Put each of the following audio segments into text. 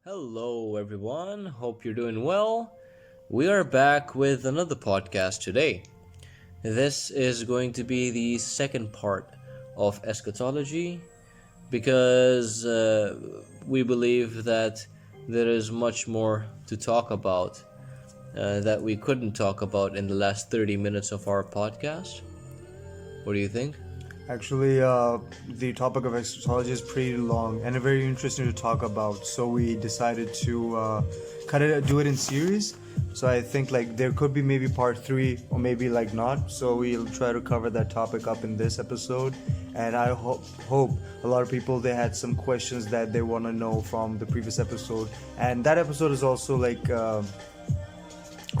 Hello, everyone. Hope you're doing well. We are back with another podcast today. This is going to be the second part of eschatology because we believe that there is much more to talk about that we couldn't talk about in the last 30 minutes of our podcast. What do you think? Actually, the topic of eschatology is pretty long and very interesting to talk about. So we decided to do it in series. So I think like there could be maybe part three or maybe like not. So we'll try to cover that topic up in this episode. And I hope a lot of people they had some questions that they want to know from the previous episode. And that episode is also like I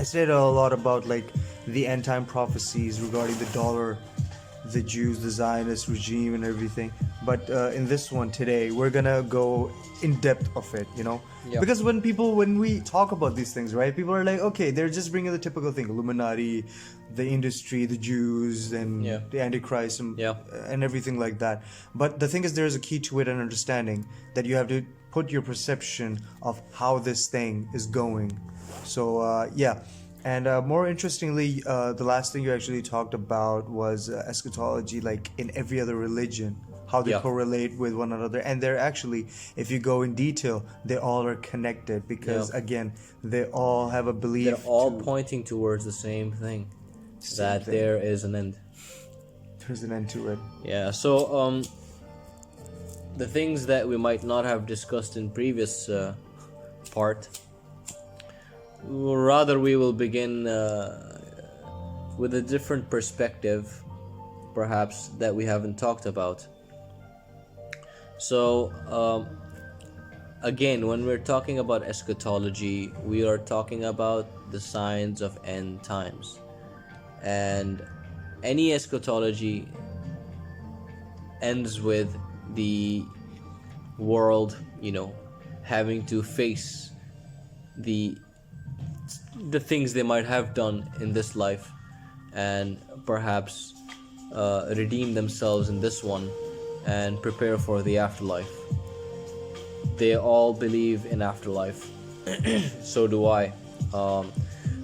said a lot about like the end time prophecies regarding the dollar, the Jews, the Zionist regime, and everything. But in this one today, we're gonna go in depth of it, Yeah. because when we talk about these things, right? People are like, okay, they're just bringing the typical thing: Illuminati, the industry, the Jews, and Yeah. the Antichrist, and, Yeah. and everything like that. But the thing is, there is a key to it and understanding that you have to put your perception of how this thing is going. So yeah. And more interestingly, the last thing you actually talked about was eschatology, like in every other religion, how they Yeah. correlate with one another. And they're actually, if you go in detail, they all are connected because, Yeah. again, they all have a belief. They're all to pointing towards the same thing, same that thing. there is an end. There's an end to it. Yeah, so the things that we might not have discussed in previous part, rather we will begin with a different perspective, perhaps that we haven't talked about. So again, when we're talking about eschatology, we are talking about the signs of end times, and any eschatology ends with the world, having to face the things they might have done in this life and perhaps redeem themselves in this one and prepare for the afterlife. They all believe in afterlife. So do I.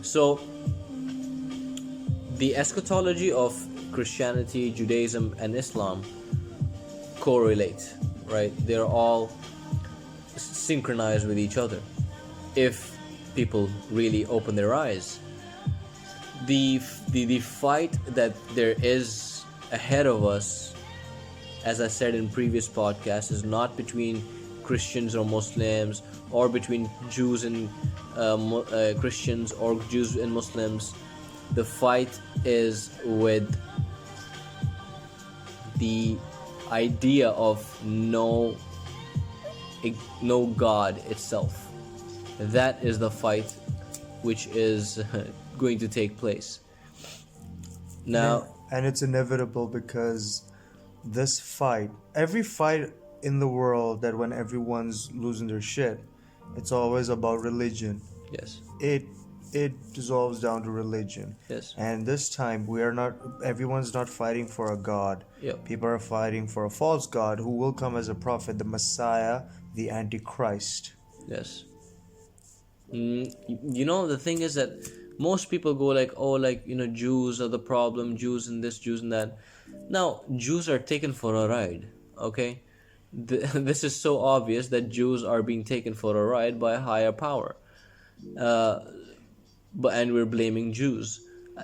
So the eschatology of Christianity, Judaism, and Islam correlate, right? They're all synchronized with each other if people really open their eyes. The fight that there is ahead of us, as I said in previous podcasts, is not between Christians or Muslims, or between Jews and Christians, or Jews and Muslims. The fight is with the idea of no God itself. That is the fight which is going to take place. Now, And it's inevitable because this fight, every fight in the world, that when everyone's losing their shit, it's always about religion. yes, It dissolves down to religion. yes, And this time everyone's not fighting for a god. Yep. People are fighting for a false god who will come as a prophet, the Messiah, the Antichrist. yes. The thing is that most people go like, oh, like, Jews are the problem, Jews and this, Jews and that. Now, Jews are taken for a ride, okay? This is so obvious that Jews are being taken for a ride by a higher power. And we're blaming Jews.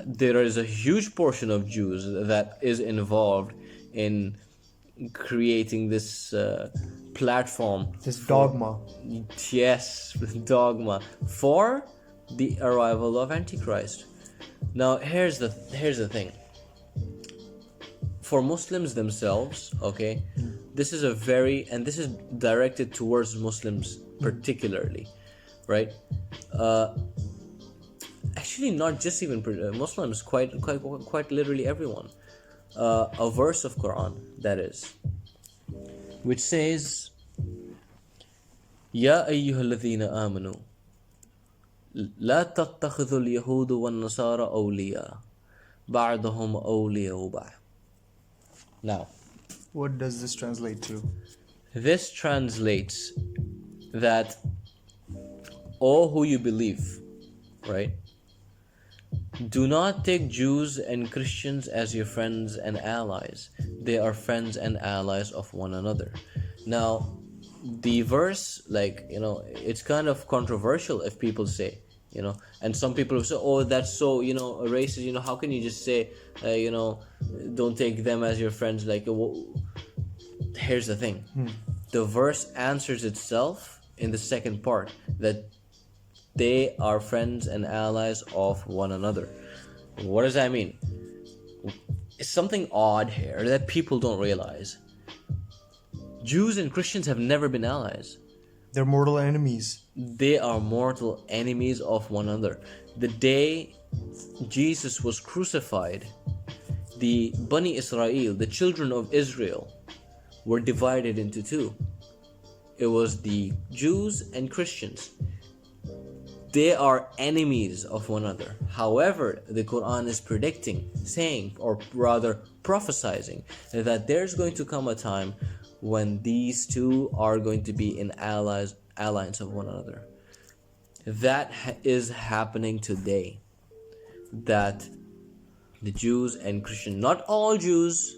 There is a huge portion of Jews that is involved in creating this platform, This dogma. yes, dogma for the arrival of Antichrist. Now, here's the thing. For Muslims themselves, okay, this is this is directed towards Muslims particularly, right? Actually, not just even Muslims, quite literally everyone. A verse of Quran, that is, which says, "Ya ayyuhalladhina amanu, la tattakhidhul yahudu wan nasara awliya, ba'dahum awliya ba'." Now, What does this translate to? this translates that O who you believe, right? Do not take Jews and Christians as your friends and allies. They are friends and allies of one another. Now, the verse, like, it's kind of controversial if people say, and some people will say, oh, that's so, racist, how can you just say, don't take them as your friends? Like, here's the thing. The verse answers itself in the second part, that they are friends and allies of one another. What does that mean? It's something odd here that people don't realize. Jews and Christians have never been allies. They're mortal enemies. They are mortal enemies of one another. The day Jesus was crucified, the Bani Israel, the children of Israel, were divided into two. It was the Jews and Christians. They are enemies of one another. However, the Quran is predicting, saying, or rather prophesying, that there's going to come a time when these two are going to be in alliance of one another. That is happening today. That the Jews and Christians, not all Jews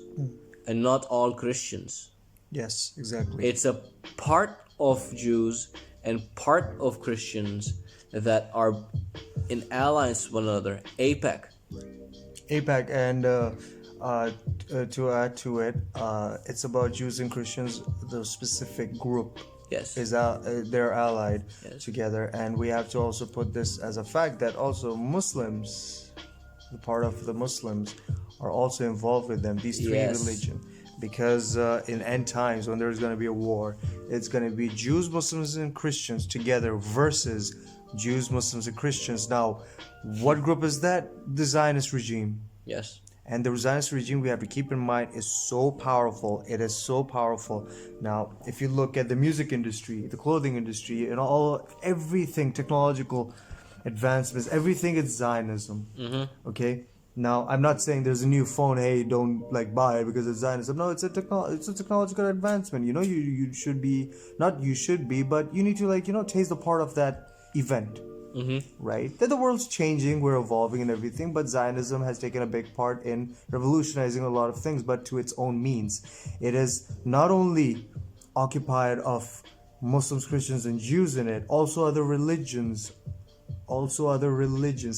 and not all Christians. Yes, exactly. It's a part of Jews and part of Christians that are in alliance with one another. APEC. And to add to it, it's about Jews and Christians, the specific group. Yes. They're allied Yes. together, and we have to also put this as a fact that also Muslims, the part of the Muslims, are also involved with them. These three Yes. religions, because in end times when there's going to be a war, it's going to be Jews, Muslims, and Christians together versus Jews, Muslims, and Christians. Now, what group is that? The Zionist regime. Yes. And the Zionist regime, we have to keep in mind, is so powerful. It is so powerful. Now, if you look at the music industry, the clothing industry, and everything, technological advancements, everything is Zionism. Okay? Now, I'm not saying there's a new phone, hey, don't buy it because it's Zionism. No, it's a technological advancement. You should be, not you should be, but you need to taste a part of that event. Right? That the world's changing, we're evolving and everything, but Zionism has taken a big part in revolutionizing a lot of things, but to its own means. It is not only occupied of Muslims, Christians, and Jews in it, also other religions.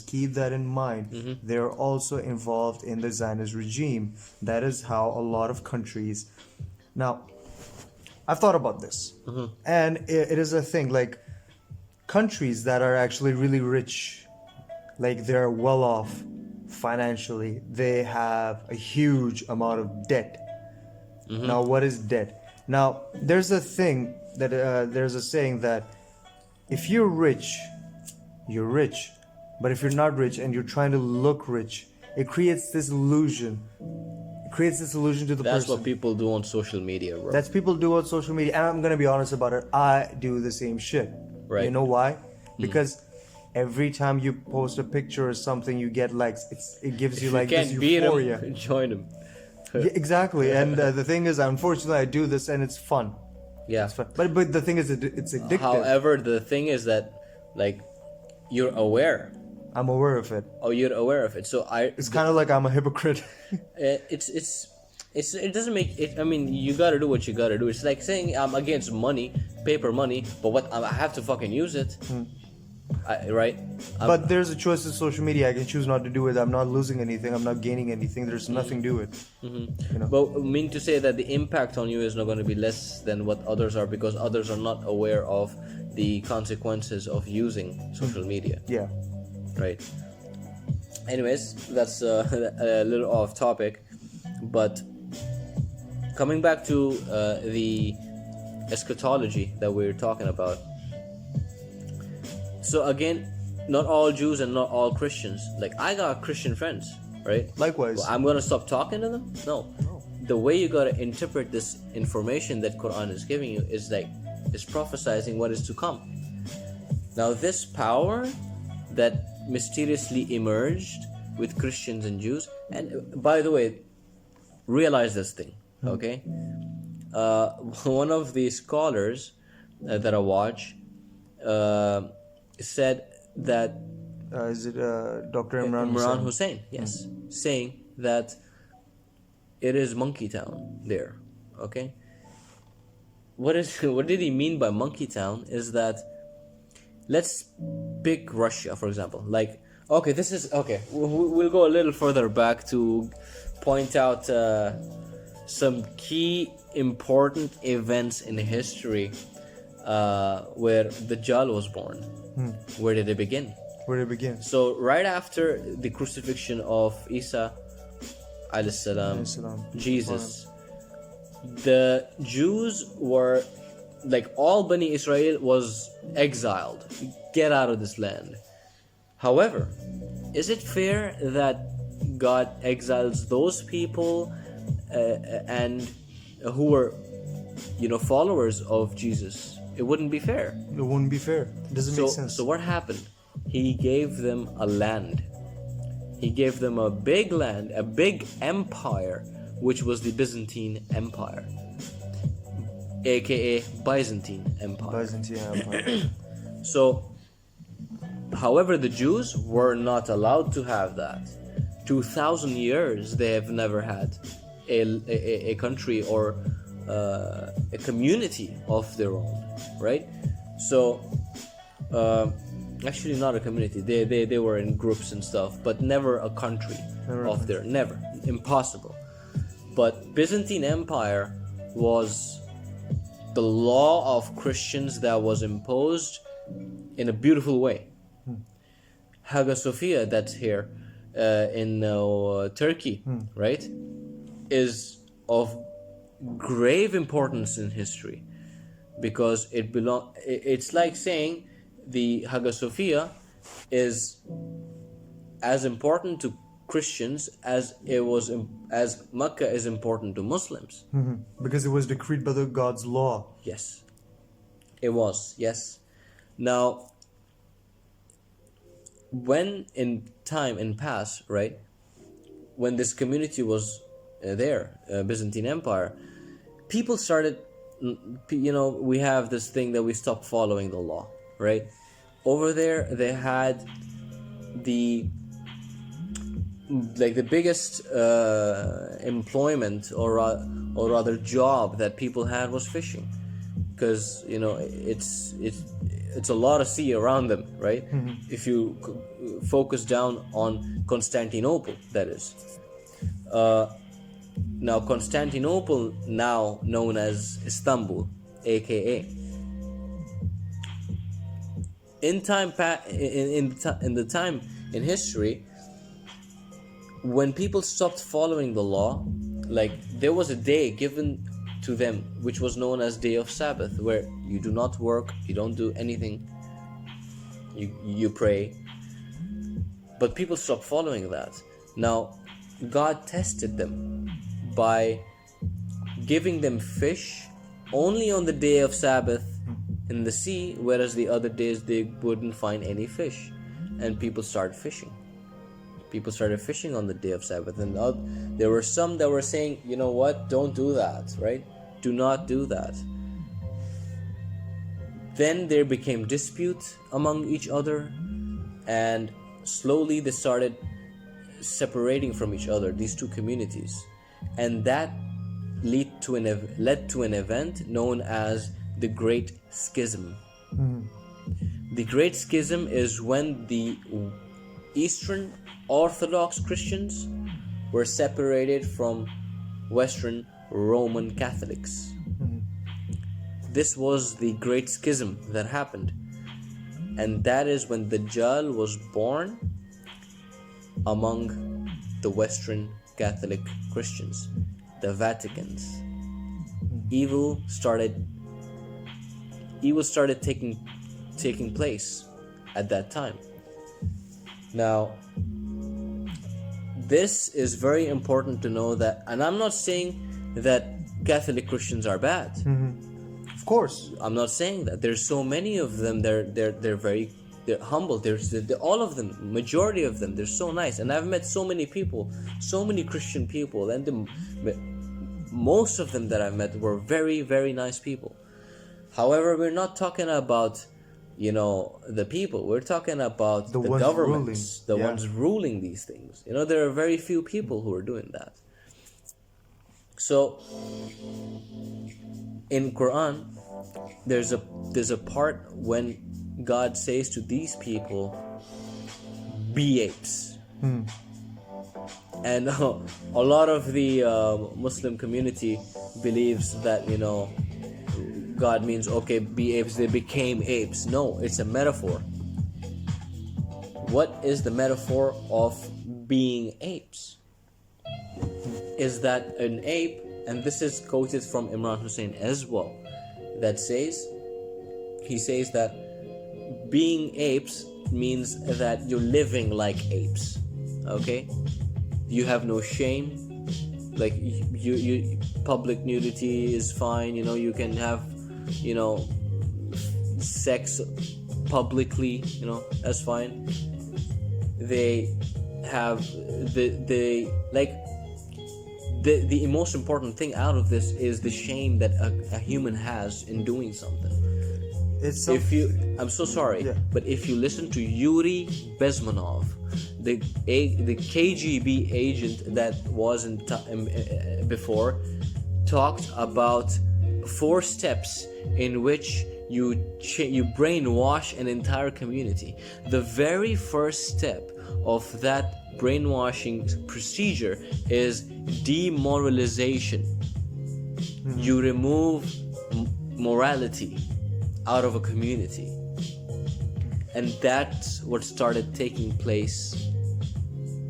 Keep that in mind. They're also involved in the Zionist regime. That is how a lot of countries. Now, I've thought about this, and it is a thing. Countries that are actually really rich, they're well off financially, they have a huge amount of debt. Now, what is debt? Now, there's a saying that if you're rich, you're rich, but if you're not rich and you're trying to look rich, it creates this illusion. To the person. That's what people do on social media, bro. That's people do on social media, and I'm gonna be honest about it. I do the same shit. Right. You know why? Because every time you post a picture or something, you get likes. It gives you this euphoria. Beat him, join him. Yeah, exactly. And the thing is, unfortunately, I do this, and it's fun. Yeah. It's fun. But the thing is, it's addictive. However, the thing is that, you're aware. I'm aware of it. Oh, you're aware of it. So It's kind of like I'm a hypocrite. it doesn't make it. I mean, you gotta do what you gotta do. It's like saying I'm against money, paper money, but I have to fucking use it. Right? But there's a choice in social media. I can choose not to do it. I'm not losing anything. I'm not gaining anything. There's nothing to it. But I mean to say that the impact on you is not going to be less than what others are, because others are not aware of the consequences of using social media. Yeah. Right. Anyways, that's a little off topic, but coming back to the eschatology that we're talking about. So again, not all Jews and not all Christians. I got Christian friends, right? Likewise. Well, I'm gonna stop talking to them? No. The way you gotta interpret this information that Quran is giving you is prophesizing what is to come. Now, this power that mysteriously emerged with Christians and Jews, and by the way, realize this thing, okay? One of the scholars that I watch said that Is it Dr. Imran Imran Hussain? Hussein, yes, saying that it is Monkey Town there. Okay, what did he mean by Monkey Town? Is that, let's pick Russia for example. Like, okay, this is okay. We'll go a little further back to point out some key important events in history where Dajjal was born. Where did it begin? Where did it begin? So right after the crucifixion of Isa alayhi salam, Jesus, the Jews were, like, all Bani Israel was exiled. Get out of this land. However, is it fair that God exiles those people and who were, followers of Jesus? It wouldn't be fair. It wouldn't be fair. It doesn't make sense. So what happened? He gave them a land. He gave them a big land, a big empire, which was the Byzantine Empire, aka Byzantine Empire. Byzantine Empire. So, however, the Jews were not allowed to have that. 2,000 years they have never had a country or a community of their own, right? So, actually not a community. They were in groups and stuff, but never a country of their. Never, impossible. But Byzantine Empire was the law of Christians that was imposed in a beautiful way. Hagia Sophia, that's here in Turkey, right, is of grave importance in history because it's like saying the Hagia Sophia is as important to Christians as as Mecca is important to Muslims. Because it was decreed by God's law. Yes, it was. Yes. Now, when in past, right, when this community was there, Byzantine Empire, people started, we have this thing that we stopped following the law, right? Over there, they had the biggest employment or rather job that people had was fishing, because it's a lot of sea around them, right? If you focus down on Constantinople, that is. Now Constantinople, now known as Istanbul, aka. In the time in history, when people stopped following the law, like, there was a day given to them which was known as Day of Sabbath, where you do not work, you don't do anything, you pray. But people stopped following that. Now, God tested them by giving them fish only on the day of Sabbath in the sea, whereas the other days they wouldn't find any fish, and people started fishing. People started fishing on the day of Sabbath, and there were some that were saying, you know what, don't do that, right? Do not do that. Then there became dispute among each other, and slowly they started separating from each other, these two communities, and that led to an event known as the Great Schism. The Great Schism is when the Eastern Orthodox Christians were separated from Western Roman Catholics. This was the Great Schism that happened, and that is when Dajjal was born among the Western Catholic Christians, the Vaticans. Evil started taking place at that time. Now, this is very important to know that, and I'm not saying that Catholic Christians are bad. Of course, I'm not saying that. There's so many of them. They're humble. They're all of them. Majority of them. They're so nice. And I've met so many people, so many Christian people, and most of them that I've met were very, very nice people. However, we're not talking about, the people. We're talking about the ones governments, ruling. the Yeah. ones ruling these things. There are very few people who are doing that. So in Quran, there's a part when God says to these people, be apes. And a lot of the Muslim community believes that God means, okay, be apes, they became apes. No, it's a metaphor. What is the metaphor of being apes? Is that an ape, and this is quoted from Imran Hussein as well, he says that being apes means that you're living like apes. Okay? You have no shame. Like you public nudity is fine. You can have sex publicly. That's fine. They have the most important thing out of this is the shame that a human has in doing something. I'm so sorry, Yeah. but if you listen to Yuri Bezmenov, the KGB agent that wasn't before, talked about 4 steps in which you brainwash an entire community. The very first step of that brainwashing procedure is demoralization. You remove morality out of a community, and that's what started taking place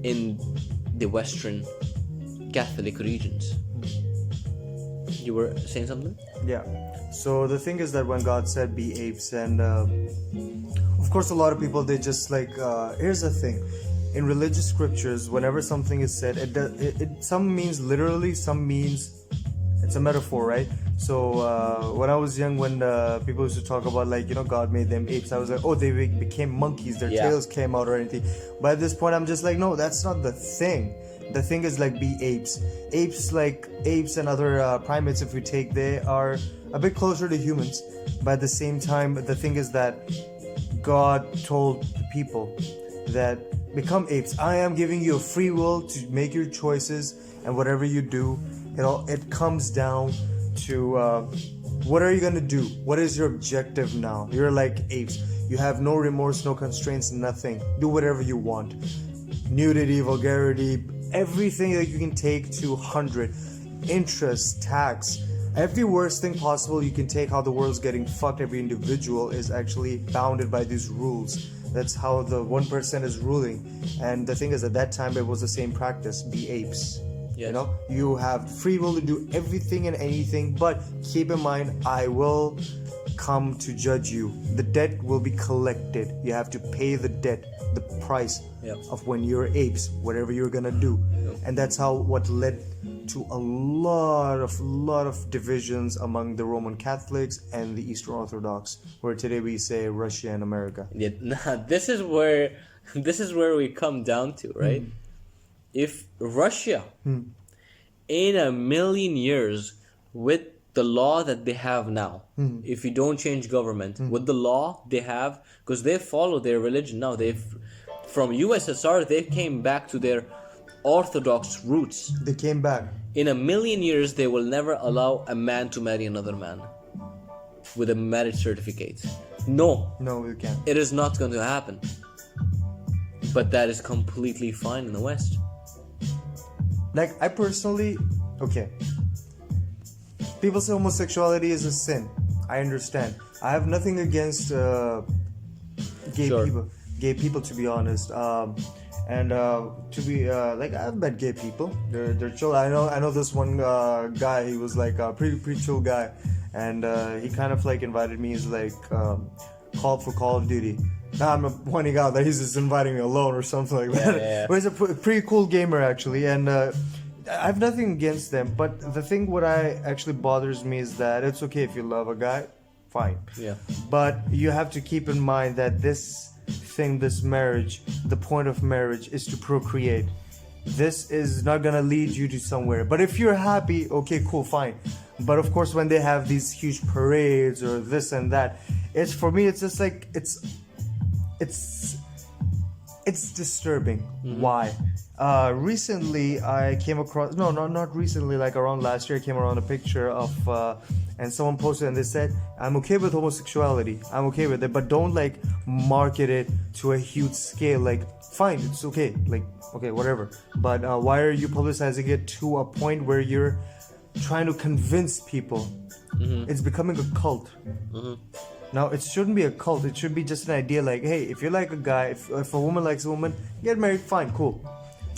in the Western Catholic regions. You were saying something? Yeah. So the thing is that when God said be apes, and of course a lot of people, they just here's the thing. In religious scriptures, whenever something is said, some means literally, some means it's a metaphor, right? So when I was young, when people used to talk about God made them apes, I was like, oh, they became monkeys, their tails came out or anything. But at this point, I'm just like, no, that's not the thing. The thing is be apes. Apes and other primates, if we take, they are a bit closer to humans. But at the same time, the thing is that God told the people that become apes. I am giving you a free will to make your choices, and whatever you do, it comes down to what are you gonna do? What is your objective now? You're like apes. You have no remorse, no constraints, nothing. Do whatever you want. Nudity, vulgarity, everything that you can take to 100. Interest, tax, every worst thing possible you can take. How the world's getting fucked. Every individual is actually bounded by these rules. That's how the 1% is ruling. And the thing is, at that time, it was the same practice. Be apes. Yes. You have free will to do everything and anything, but keep in mind, I will come to judge you. The debt will be collected. You have to pay the debt, the price of when you're apes, whatever you're gonna do. And that's what led to a lot of divisions among the Roman Catholics and the Eastern Orthodox, where today we say Russia and America. Yeah, this is where we come down to, right? If Russia in a million years, with the law that they have now, if you don't change government, with the law they have, because they follow their religion now, from USSR they came back to their Orthodox roots. They came back. In a million years, they will never allow a man to marry another man with a marriage certificate. No, we can't. it is not going to happen. But that is completely fine in the West. I personally, people say homosexuality is a sin. I understand. I have nothing against gay people, to be honest. I've met gay people. They're chill. I know this one guy. He was a pretty chill guy, and he kind of invited me. He's called for Call of Duty. Now I'm pointing out that he's just inviting me alone or something like that. Yeah. But he's a pretty cool gamer actually, and I have nothing against them. But the thing what actually bothers me is that it's okay if you love a guy, fine. Yeah. But you have to keep in mind that this marriage, the point of marriage is to procreate. This is not gonna lead you to somewhere. But if you're happy, okay, cool, fine. But of course, when they have these huge parades or this and that, It's for me. It's just like it's disturbing. Why? Recently I came across not recently, like around last year I came around a picture of and someone posted and they said, I'm okay with homosexuality, I'm okay with it, but don't like market it to a huge scale. Like fine, it's okay, like okay, whatever, but why are you publicizing it to a point where you're trying to convince people? It's becoming a cult. Now, it shouldn't be a cult. It should be just an idea like, hey, if you like a guy, if a woman likes a woman, get married, fine, cool.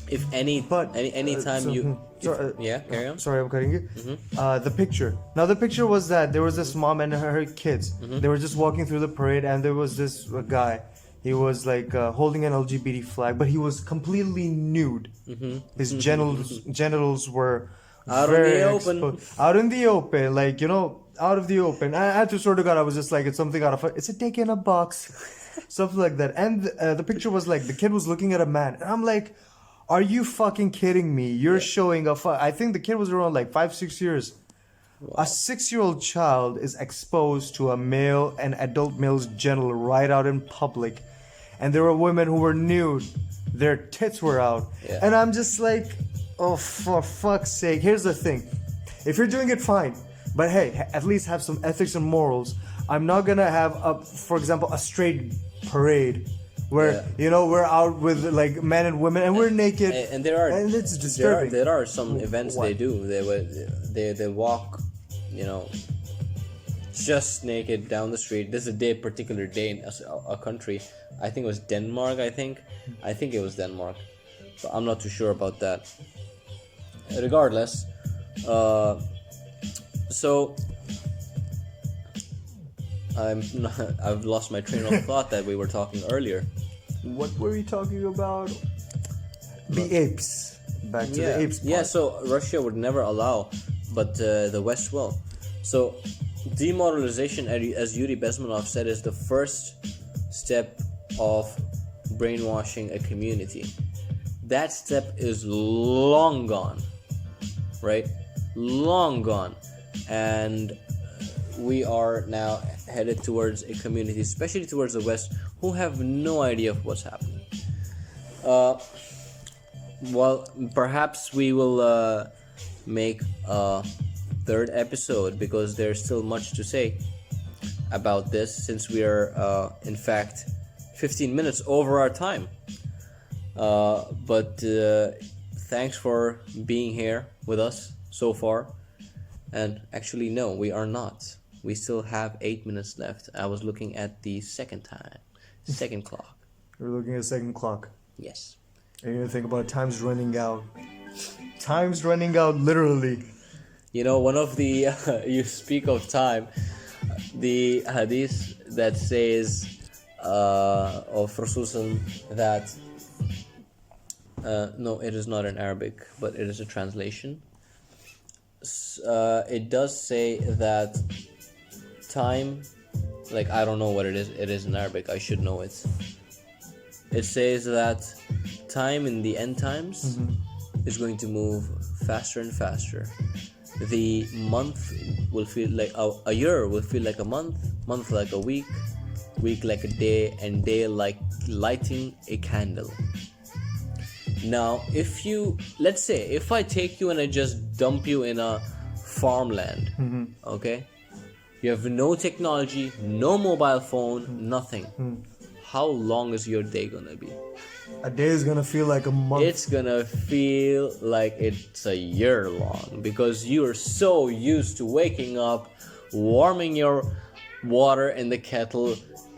If any time carry on. Sorry, I'm cutting you. The picture. Now, the picture was that there was this mom and her kids. They were just walking through the parade, and there was this guy. He was like holding an LGBT flag, but he was completely nude. His genitals were out in the open. Out in the open, like, you know, out of the open. I had to sort of God, I was just like, it's something out of it's a dick in a box, something like that. And the picture was like the kid was looking at a man, and I'm like, are you fucking kidding me? You're showing I think the kid was around like 5-6 years. Wow. A 6-year-old child is exposed to an adult male's genital right out in public, and there were women who were nude, their tits were out, and I'm just like, oh, for fuck's sake. Here's the thing, if you're doing it, fine, but hey, at least have some ethics and morals. I'm not gonna have for example, a straight parade where you know we're out with like men and women and we're naked, and it's disturbing. There are some events they do. They walk, you know, just naked down the street. This is a particular day in a country. I think it was Denmark. I think it was Denmark, but I'm not too sure about that. Regardless, so I've lost my train of thought that we were talking earlier. What were we talking about? The apes. Back to the apes part. Yeah, so Russia would never allow, but the West will. So demoralization, as Yuri Bezmenov said, is the first step of brainwashing a community. That step is long gone, right? Long gone. And we are now headed towards a community, especially towards the West, who have no idea of what's happening. Well, perhaps we will make a third episode, because there's still much to say about this, since we are in fact 15 minutes over our time. But thanks for being here with us so far. And actually, no, we are not. We still have 8 minutes left. I was looking at the second clock. You're looking at the second clock. Yes. And you think about time's running out. Time's running out, literally. You know, one of the you speak of time, the hadith that says of Rasul that no, it is not in Arabic, but it is a translation. It does say that time, like, I don't know what it is in Arabic, I should know it. It says that time in the end times is going to move faster and faster. The month will feel like a year will feel like a month like a week like a day, and day like lighting a candle. Now, let's say if I take you and I just dump you in a farmland, okay? You have no technology, no mobile phone, nothing. How long is your day gonna be? A day is gonna feel like a month. It's gonna feel like it's a year long, because you are so used to waking up, warming your water in the kettle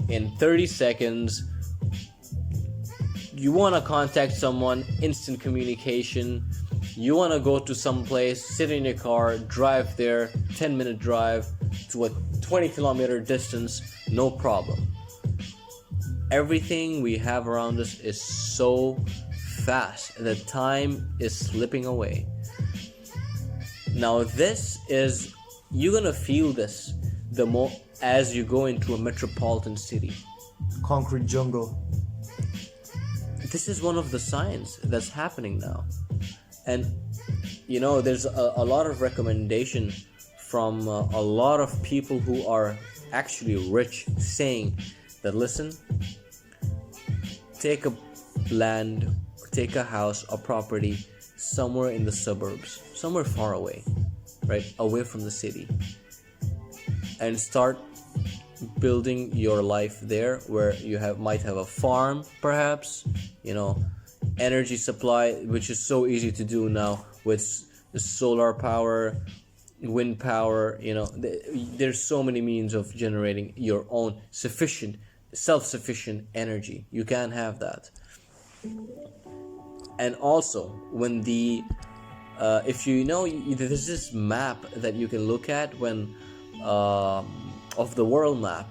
in 30 seconds. You want to contact someone, instant communication. You want to go to some place, sit in your car, drive there, 10-minute drive to a 20-kilometer distance, no problem. Everything we have around us is so fast that time is slipping away. Now you're gonna feel this the more as you go into a metropolitan city. Concrete jungle. This is one of the signs that's happening now. And you know, there's a lot of recommendation from a lot of people who are actually rich, saying that, listen, take a land, take a house, a property somewhere in the suburbs, somewhere far away, right, away from the city, and start building your life there, where you might have a farm, perhaps, energy supply, which is so easy to do now with the solar power, wind power. There's so many means of generating your own self-sufficient energy. You can have that. And also, when if there's this map that you can look at when of the world map,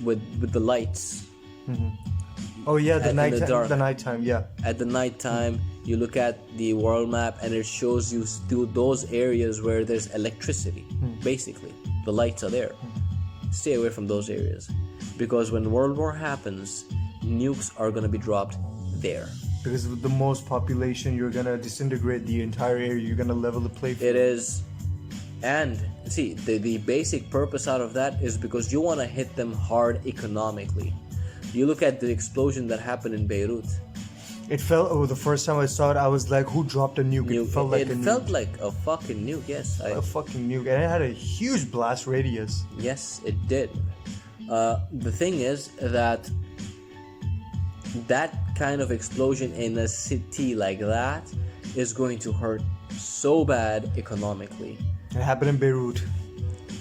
with the lights. Oh yeah, the nighttime, yeah. At the nighttime, you look at the world map and it shows you those areas where there's electricity. Basically, the lights are there. Stay away from those areas, because when World War happens, nukes are going to be dropped there. Because with the most population, you're going to disintegrate the entire area. You're going to level the playing field. It is. And see, the basic purpose out of that is because you want to hit them hard economically. You look at the explosion that happened in Beirut. It felt, the first time I saw it, I was like, who dropped a nuke? It felt like a fucking nuke, yes. A fucking nuke. And it had a huge blast radius. Yes, it did. The thing is that kind of explosion in a city like that is going to hurt so bad economically. It happened in Beirut.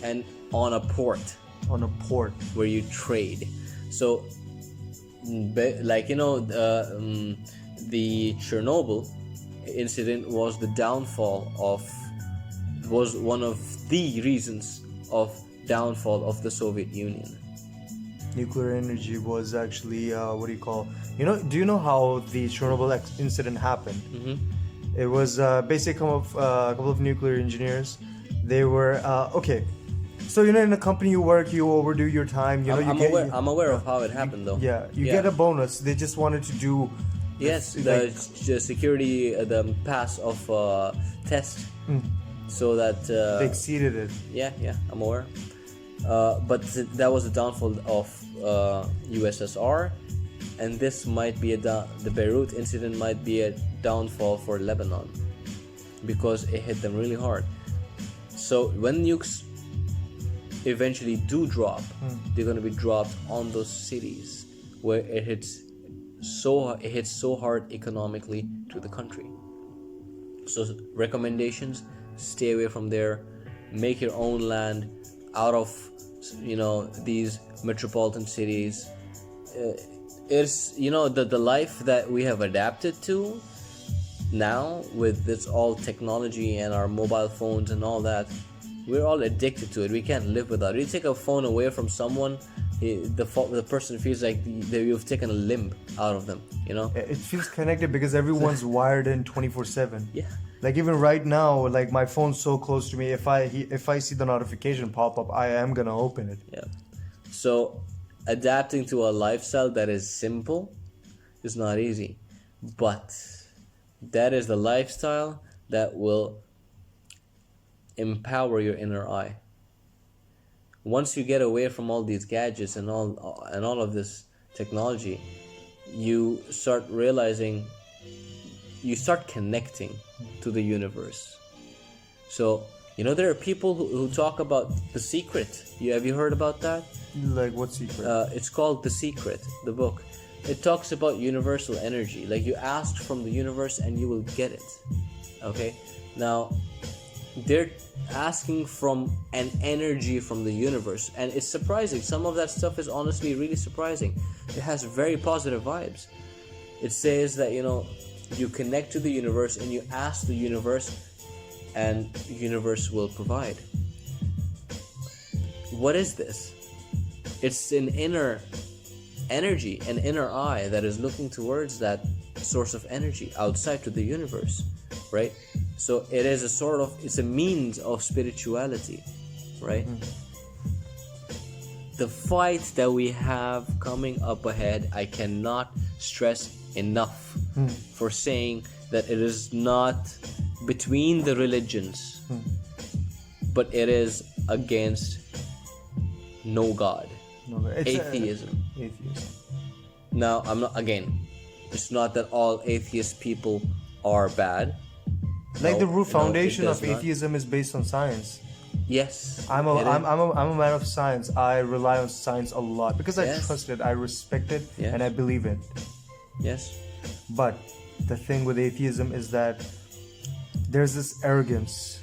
And on a port. On a port. Where you trade. So, the Chernobyl incident was one of the reasons of downfall of the Soviet Union. Nuclear energy was actually, do you know how the Chernobyl incident happened? Mm-hmm. It was basically a couple of nuclear engineers. They were, okay. So, in a company you work, you overdo your time. I'm aware of how it happened, though. Yeah, you get a bonus. They just wanted to do... Yes, the security, the pass of test, so that... they exceeded it. Yeah, I'm aware. But that was the downfall of USSR, and this might be the Beirut incident might be a downfall for Lebanon, because it hit them really hard. So when nukes eventually do drop, they're going to be dropped on those cities where it hits so hard economically to the country. So recommendations: stay away from there. Make your own land out of these metropolitan cities. It's the life that we have adapted to now with this all technology and our mobile phones and all that. We're all addicted to it. We can't live without it. You take a phone away from someone, the person feels like you've taken a limb out of them. It feels connected because everyone's wired in 24/7. Yeah. Like even right now, like my phone's so close to me. If I see the notification pop up, I am gonna open it. Yeah. So adapting to a lifestyle that is simple is not easy, but that is the lifestyle that will empower your inner eye. Once you get away from all these gadgets and all of this technology, you start realizing, you start connecting to the universe. So there are people who talk about The Secret. Have you heard about that? Like what secret? It's called The Secret, the book. It talks about universal energy. Like you ask from the universe and you will get it. Okay? Now, they're asking from an energy from the universe, and it's surprising. Some of that stuff is honestly really surprising. It has very positive vibes. It says that you connect to the universe and you ask the universe, and the universe will provide. What is this? It's an inner energy, an inner eye that is looking towards that source of energy outside to the universe, right? So it is it's a means of spirituality, right? The fight that we have coming up ahead, I cannot stress enough for saying that it is not between the religions, but it is against no God. No, it's Atheism. Atheism. Now, I'm not, again, it's not that all atheist people are bad. Like No, the root it foundation does of not. atheism is based on science. Yes. I'm a it is. I'm a man of science. I rely on science a lot because I Yes. trust it, I respect it, Yes. and I believe it. Yes. But the thing with atheism is that there's this arrogance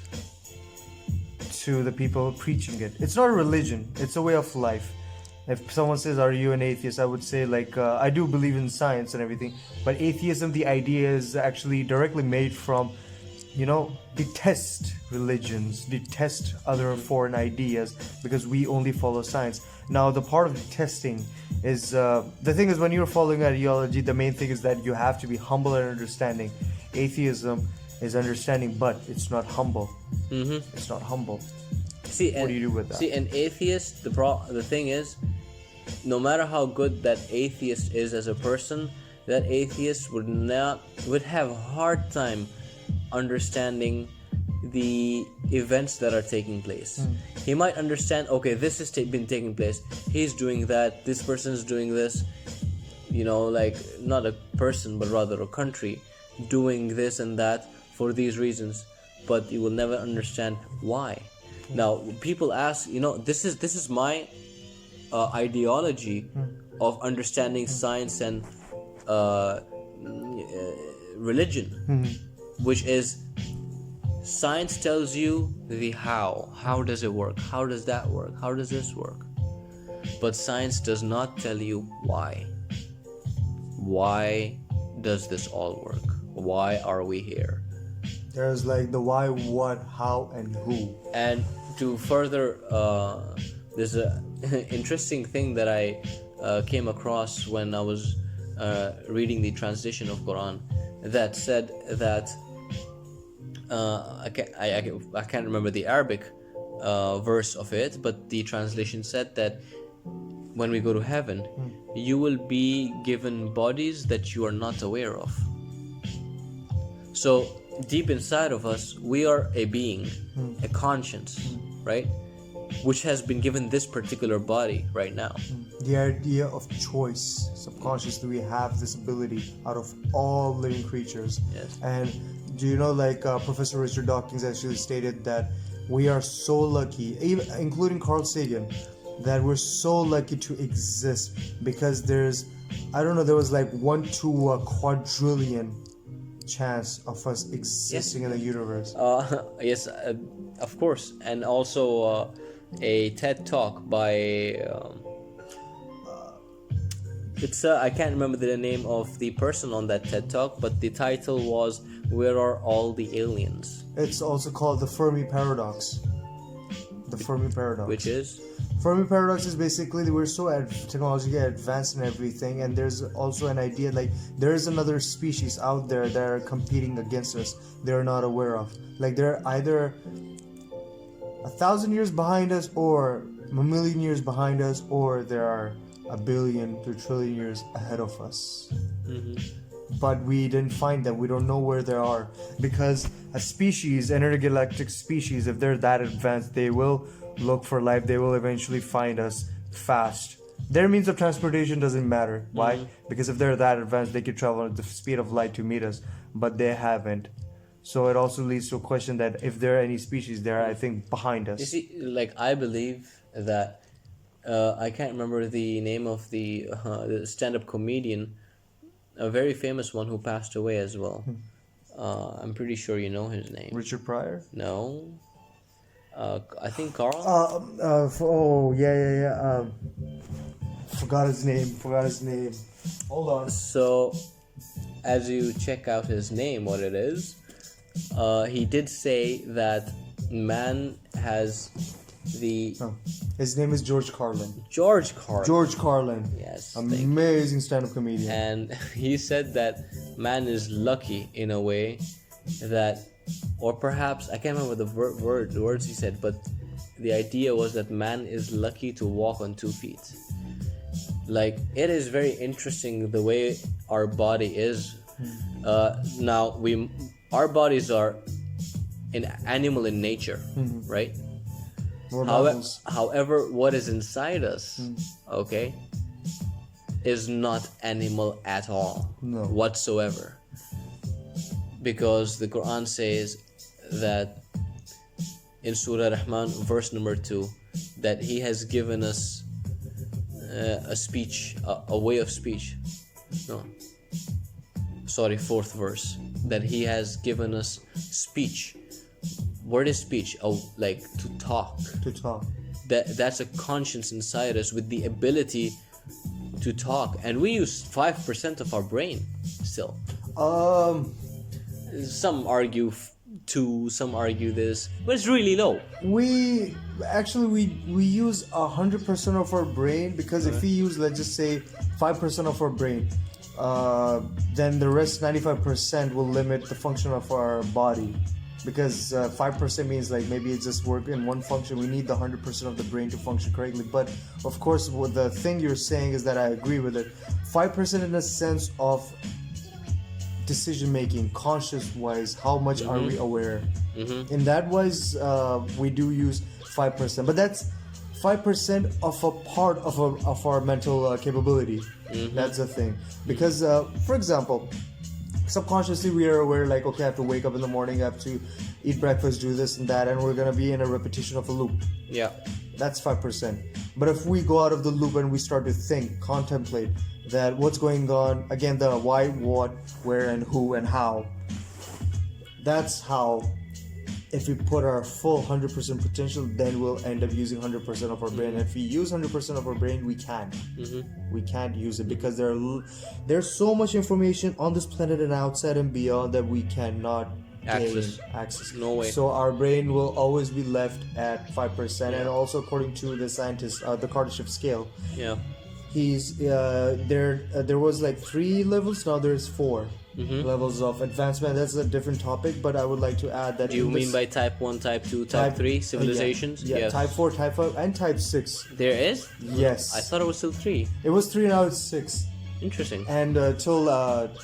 to the people preaching it. It's not a religion, it's a way of life. If someone says, "Are you an atheist?" I would say, like, I do believe in science and everything, but atheism, the idea is actually directly made from, detest religions, detest other foreign ideas because we only follow science. Now, the part of testing is the thing is when you're following ideology, the main thing is that you have to be humble and understanding. Atheism is understanding, but it's not humble. It's not humble. See, What do you do with that? See, an atheist, the thing is, no matter how good that atheist is as a person, that atheist would have a hard time understanding the events that are taking place. He might understand, okay, this has been taking place, he's doing that, this person is doing this, like not a person but rather a country doing this and that for these reasons, but you will never understand why. Now people ask, this is my ideology of understanding science and religion, which is science tells you the how does it work, how does that work, how does this work, but science does not tell you why does this all work, why are we here. There's like the why, what, how, and who. And to further, there's a interesting thing that I came across when I was reading the translation of Quran that said that I can't remember the Arabic verse of it, but the translation said that when we go to heaven, you will be given bodies that you are not aware of. So deep inside of us, we are a being, a conscience, right? Which has been given this particular body right now. The idea of choice. Subconsciously, we have this ability out of all living creatures. Yes. And do you know, like Professor Richard Dawkins actually stated that we are so lucky, even including Carl Sagan, that we're so lucky to exist because there's, there was like 1 to a quadrillion chance of us existing in the universe. Yes, of course. And also a TED talk by I can't remember the name of the person on that TED talk, but the title was "Where Are All the Aliens?" It's also called the Fermi paradox. The Fermi paradox. Which is? Fermi paradox is basically we're so technologically advanced and everything, and there's also an idea like there is another species out there that are competing against us. They're not aware of. Like they're either 1,000 years behind us, or a million years behind us, or there are 1 billion to 1 trillion years ahead of us. But we didn't find them. We don't know where they are because a species, an intergalactic species, if they're that advanced, they will look for life. They will eventually find us fast. Their means of transportation doesn't matter. Why? Because if they're that advanced, they could travel at the speed of light to meet us, but they haven't. So it also leads to a question that if there are any species there, I think, behind us. You see, like I believe that I can't remember the name of the stand-up comedian, a very famous one who passed away as well. I'm pretty sure you know his name. Richard Pryor? No. I think Carl. Forgot his name. Hold on. So, as you check out his name, what it is, he did say that man has the... His name is George Carlin. George Carlin. George Carlin. Yes. Amazing stand-up comedian. And he said that man is lucky in a way that, or perhaps, I can't remember the words he said, but the idea was that man is lucky to walk on 2 feet. Like, it is very interesting the way our body is. Now, our bodies are animal in nature, right? More mammals. However, what is inside us, okay, is not animal at all, No. whatsoever. Because the Quran says that in Surah Rahman, verse number 2, that He has given us a speech, a way of speech. No, sorry, fourth verse, that He has given us speech. What is speech? Oh, like to talk. To talk. That's a conscience inside us with the ability to talk, and we use 5% of our brain still. Some argue 2, some argue this, but it's really low. We use 100% of our brain, because if we use, let's just say, 5% of our brain, then the rest 95% will limit the function of our body, because 5% means like maybe it's just work in one function. We need the 100% of the brain to function correctly. But of course, what the thing you're saying is that I agree with it. 5% in a sense of decision making, conscious wise, how much are we aware? In that wise, we do use 5%, but that's 5% of a part of our mental capability. That's the thing, because for example, subconsciously we are aware, like, okay, I have to wake up in the morning, I have to eat breakfast, do this and that, and we're gonna be in a repetition of a loop. Yeah, that's 5%. But if we go out of the loop and we start to think, contemplate that what's going on, again, the why, what, where, and who, and how, that's how, if we put our full 100% potential, then we'll end up using 100% of our brain. If we use 100% of our brain, we can't. We can't use it, because there's so much information on this planet and outside and beyond that we cannot access. No way. So our brain will always be left at 5%. And also, according to the scientist, the Kardashev scale, he's there was like 3 levels, now there's 4 levels of advancement. That's a different topic, but I would like to add that. Do you mean by type 1, type 2, type 3 civilizations? Yeah, yes. Type 4, type 5, and type 6. There is? Yes. I thought it was still 3. It was 3, now it's 6. Interesting. And till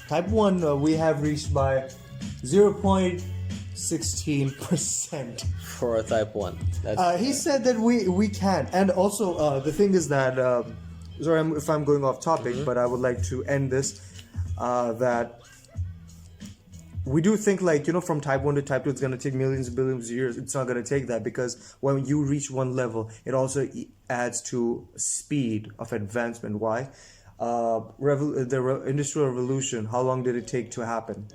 type 1, we have reached by 0.16%. For a type 1. He said that we can. And also, the thing is that, sorry if I'm going off topic, but I would like to end this, that we do think, like, from type 1 to type 2, it's going to take millions and billions of years. It's not going to take that, because when you reach one level, it also adds to speed of advancement. Why? The Industrial Revolution, how long did it take to happen?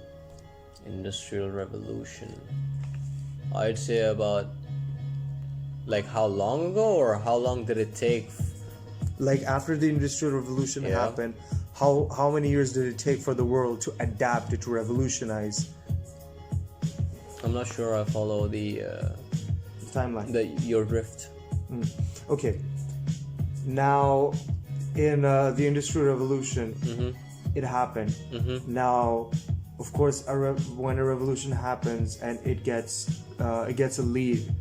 Industrial Revolution, I'd say about, like, how long ago, or how long did it take? Like, after the Industrial Revolution happened, how many years did it take for the world to adapt it, to revolutionize? I'm not sure I follow the timeline. Your drift. Okay. Now, in the Industrial Revolution, it happened. Now, of course, when a revolution happens and it gets a lead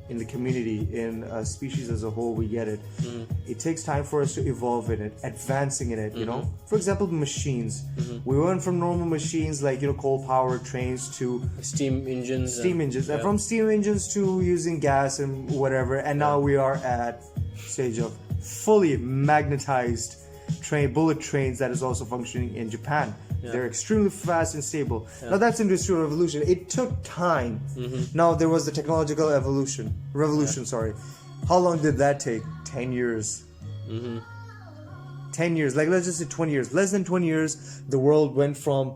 in the community, in a species as a whole, we get it. It takes time for us to evolve in it, advancing in it, For example, machines. We went from normal machines like, coal-powered trains to steam engines. And from steam engines to using gas and whatever. And now we are at stage of fully magnetized bullet trains that is also functioning in Japan. They're extremely fast and stable. Now that's Industrial Revolution. It took time. Now there was the technological revolution. Sorry. How long did that take? 10 years. 10 years. Like, let's just say 20 years. Less than 20 years, the world went from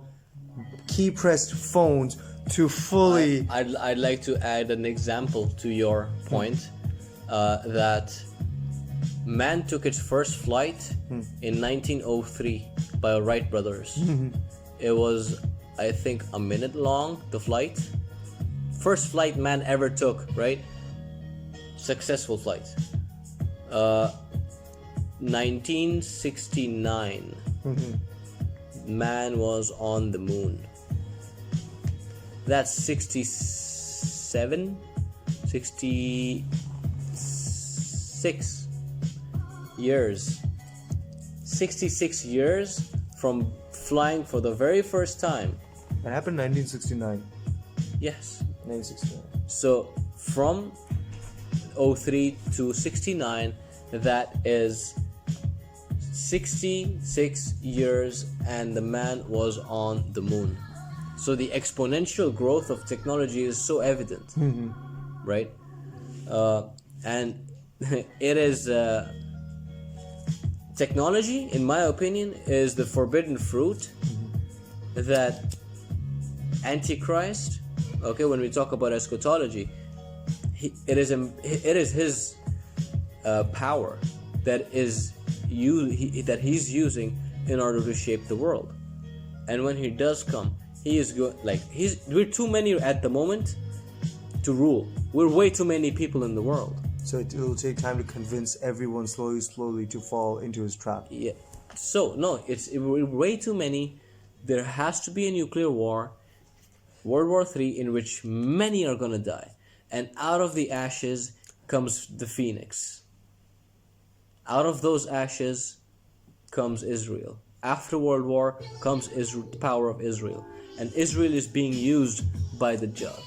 key-pressed phones to fully... I'd like to add an example to your point, that man took its first flight in 1903 by Wright brothers. It was, I think, a minute long, the flight. First flight man ever took, right? Successful flight. 1969, man was on the moon. That's 66 years. 66 years from flying for the very first time. That happened in 1969. Yes. 1969. So from 03 to 69, that is 66 years, and the man was on the moon. So the exponential growth of technology is so evident, right? And it is technology, in my opinion, is the forbidden fruit that Antichrist, okay, when we talk about eschatology, it is his power that he's using in order to shape the world. And when he does come, he is we're too many at the moment to rule. We're way too many people in the world. So it'll take time to convince everyone slowly to fall into his trap. Yeah. So no, we're way too many. There has to be a nuclear war, World War III, in which many are gonna die, and out of the ashes comes the phoenix. Out of those ashes comes Israel. After World War comes Israel, the power of Israel, and Israel is being used by the Jah.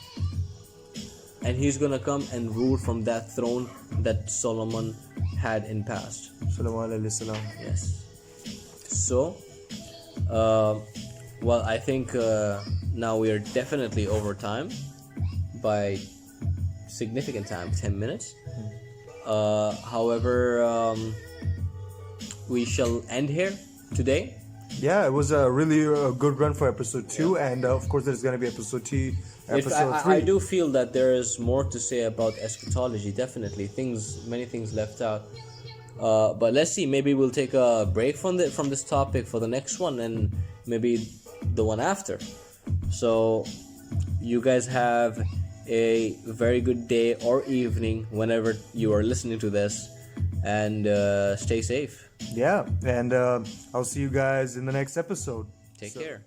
And he's gonna come and rule from that throne that Solomon had in past. Sallallahu alaihi wasallam. Yes. So, well, I think now we are definitely over time by significant time, 10 minutes. However, we shall end here today. Yeah, it was a really good run for episode 2, and of course there's going to be episode 3. I do feel that there is more to say about eschatology. Definitely, many things left out. But let's see. Maybe we'll take a break from this topic for the next one, and maybe the one after. So, you guys have a very good day or evening whenever you are listening to this, and stay safe. Yeah, and I'll see you guys in the next episode. Take care.